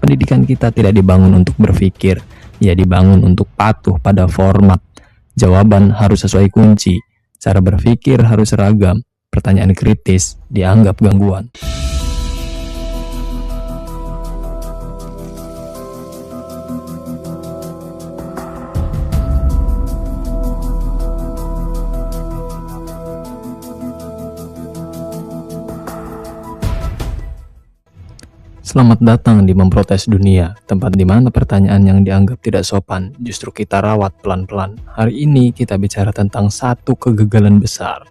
Pendidikan kita tidak dibangun untuk berpikir, ia dibangun untuk patuh pada format. Jawaban harus sesuai kunci, cara berpikir harus seragam, pertanyaan kritis dianggap gangguan. Selamat datang di Memprotes Dunia, tempat di mana pertanyaan yang dianggap tidak sopan justru kita rawat pelan-pelan. Hari ini kita bicara tentang satu kegagalan besar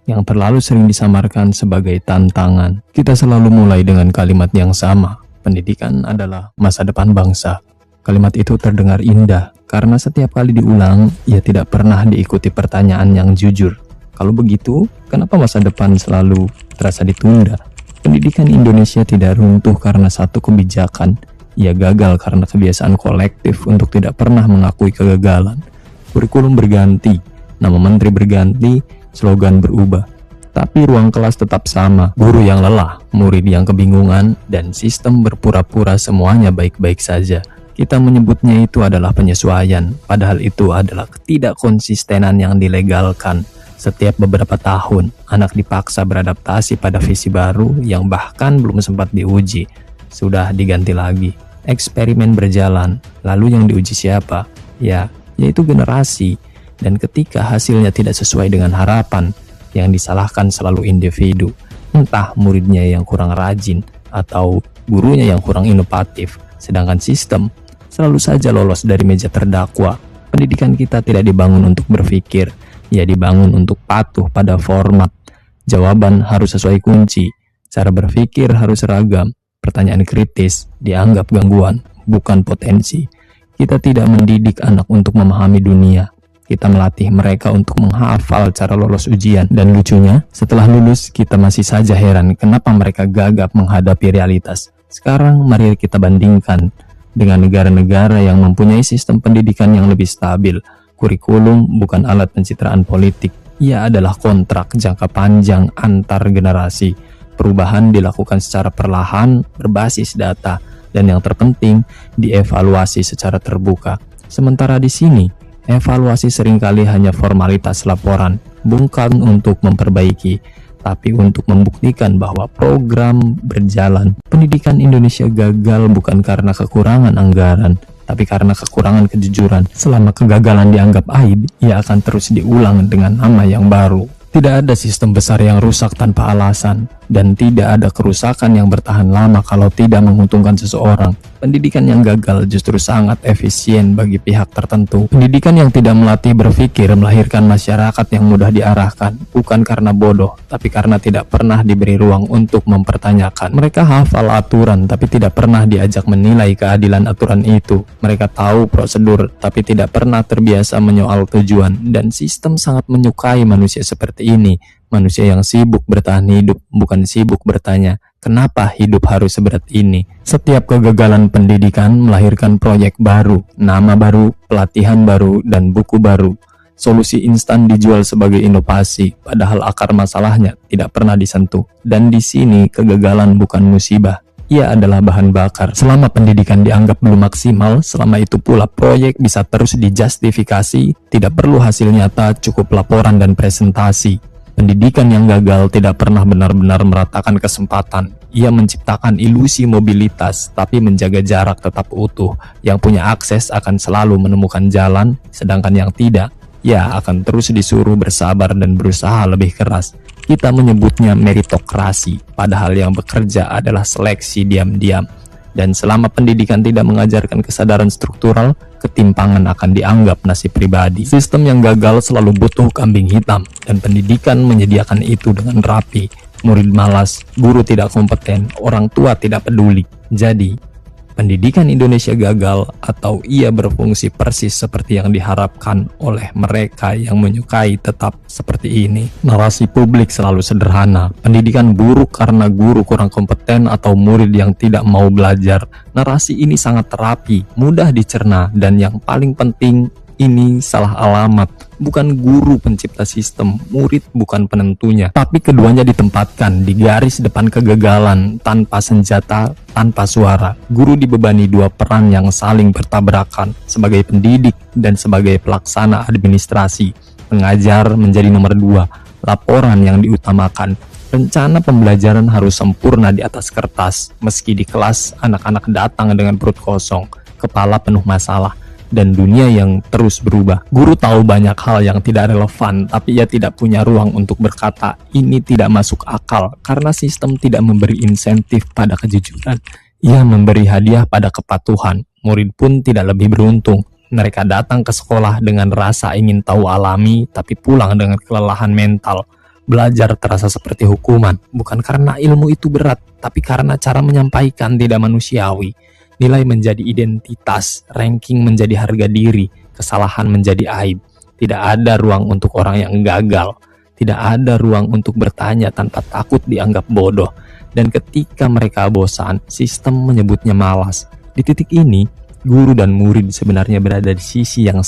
yang terlalu sering disamarkan sebagai tantangan. Kita selalu mulai dengan kalimat yang sama, pendidikan adalah masa depan bangsa. Kalimat itu terdengar indah karena setiap kali diulang, ia tidak pernah diikuti pertanyaan yang jujur. Kalau begitu, kenapa masa depan selalu terasa ditunda? Pendidikan Indonesia tidak runtuh karena satu kebijakan, ia gagal karena kebiasaan kolektif untuk tidak pernah mengakui kegagalan. Kurikulum berganti, nama menteri berganti, slogan berubah, tapi ruang kelas tetap sama, guru yang lelah, murid yang kebingungan, dan sistem berpura-pura semuanya baik-baik saja. Kita menyebutnya itu adalah penyesuaian, padahal itu adalah ketidakkonsistenan yang dilegalkan. Setiap beberapa tahun, anak dipaksa beradaptasi pada visi baru yang bahkan belum sempat diuji. Sudah diganti lagi. Eksperimen berjalan, lalu yang diuji siapa? Yaitu generasi. Dan ketika hasilnya tidak sesuai dengan harapan, yang disalahkan selalu individu. Entah muridnya yang kurang rajin, atau gurunya yang kurang inovatif. Sedangkan sistem selalu saja lolos dari meja terdakwa. Pendidikan kita tidak dibangun untuk berpikir, ia dibangun untuk patuh pada format. Jawaban harus sesuai kunci, cara berpikir harus seragam, pertanyaan kritis dianggap gangguan, bukan potensi. Kita tidak mendidik anak untuk memahami dunia, kita melatih mereka untuk menghafal cara lolos ujian. Dan lucunya, setelah lulus kita masih saja heran kenapa mereka gagap menghadapi realitas. Sekarang mari kita bandingkan dengan negara-negara yang mempunyai sistem pendidikan yang lebih stabil. Kurikulum bukan alat pencitraan politik, ia adalah kontrak jangka panjang antar generasi. Perubahan dilakukan secara perlahan, berbasis data, dan yang terpenting, dievaluasi secara terbuka. Sementara di sini, evaluasi seringkali hanya formalitas laporan, bukan untuk memperbaiki, tapi untuk membuktikan bahwa program berjalan. Pendidikan Indonesia gagal bukan karena kekurangan anggaran, tapi karena kekurangan kejujuran. Selama kegagalan dianggap aib, ia akan terus diulang dengan nama yang baru. Tidak ada sistem besar yang rusak tanpa alasan, dan tidak ada kerusakan yang bertahan lama kalau tidak menguntungkan seseorang. Pendidikan yang gagal justru sangat efisien bagi pihak tertentu. Pendidikan yang tidak melatih berpikir melahirkan masyarakat yang mudah diarahkan, bukan karena bodoh, tapi karena tidak pernah diberi ruang untuk mempertanyakan. Mereka hafal aturan, tapi tidak pernah diajak menilai keadilan aturan itu. Mereka tahu prosedur, tapi tidak pernah terbiasa menyoal tujuan, dan sistem sangat menyukai manusia seperti ini. Manusia yang sibuk bertahan hidup, bukan sibuk bertanya, kenapa hidup harus seberat ini? Setiap kegagalan pendidikan melahirkan proyek baru, nama baru, pelatihan baru, dan buku baru. Solusi instan dijual sebagai inovasi, padahal akar masalahnya tidak pernah disentuh. Dan di sini kegagalan bukan musibah, ia adalah bahan bakar. Selama pendidikan dianggap belum maksimal, selama itu pula proyek bisa terus dijustifikasi, tidak perlu hasil nyata, cukup laporan dan presentasi. Pendidikan yang gagal tidak pernah benar-benar meratakan kesempatan. Ia menciptakan ilusi mobilitas, tapi menjaga jarak tetap utuh. Yang punya akses akan selalu menemukan jalan, sedangkan yang tidak, ya akan terus disuruh bersabar dan berusaha lebih keras. Kita menyebutnya meritokrasi, padahal yang bekerja adalah seleksi diam-diam. Dan selama pendidikan tidak mengajarkan kesadaran struktural, ketimpangan akan dianggap nasib pribadi. Sistem yang gagal selalu butuh kambing hitam, dan pendidikan menyediakan itu dengan rapi. Murid malas, guru tidak kompeten, orang tua tidak peduli. Jadi, pendidikan Indonesia gagal atau ia berfungsi persis seperti yang diharapkan oleh mereka yang menyukai tetap seperti ini. Narasi publik selalu sederhana, pendidikan buruk karena guru kurang kompeten atau murid yang tidak mau belajar. Narasi ini sangat terapi, mudah dicerna, dan yang paling penting ini salah alamat. Bukan guru pencipta sistem, murid bukan penentunya. Tapi keduanya ditempatkan di garis depan kegagalan, tanpa senjata, tanpa suara. Guru dibebani dua peran yang saling bertabrakan, sebagai pendidik dan sebagai pelaksana administrasi. Pengajar menjadi nomor dua, laporan yang diutamakan. Rencana pembelajaran harus sempurna di atas kertas, meski di kelas anak-anak datang dengan perut kosong, kepala penuh masalah, dan dunia yang terus berubah. Guru tahu banyak hal yang tidak relevan, tapi ia tidak punya ruang untuk berkata, ini tidak masuk akal, karena sistem tidak memberi insentif pada kejujuran. Ia memberi hadiah pada kepatuhan. Murid pun tidak lebih beruntung. Mereka datang ke sekolah dengan rasa ingin tahu alami, tapi pulang dengan kelelahan mental. Belajar terasa seperti hukuman, bukan karena ilmu itu berat, tapi karena cara menyampaikan tidak manusiawi. Nilai menjadi identitas, ranking menjadi harga diri, kesalahan menjadi aib. Tidak ada ruang untuk orang yang gagal. Tidak ada ruang untuk bertanya tanpa takut dianggap bodoh. Dan ketika mereka bosan, sistem menyebutnya malas. Di titik ini, guru dan murid sebenarnya berada di sisi yang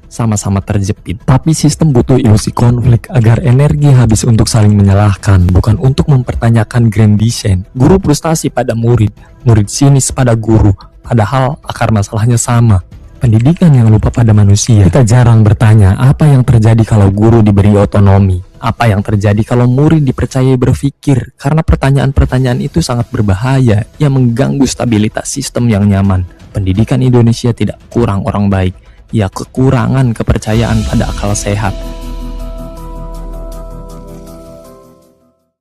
sama-sama terjepit. Tapi sistem butuh ilusi konflik agar energi habis untuk saling menyalahkan, bukan untuk mempertanyakan grand design. Guru frustasi pada murid, murid sinis pada guru, padahal akar masalahnya sama. Pendidikan yang lupa pada manusia. Kita jarang bertanya apa yang terjadi kalau guru diberi otonomi, apa yang terjadi kalau murid dipercayai berpikir, karena pertanyaan-pertanyaan itu sangat berbahaya yang mengganggu stabilitas sistem yang nyaman. Pendidikan Indonesia tidak kurang orang baik, ia kekurangan kepercayaan pada akal sehat.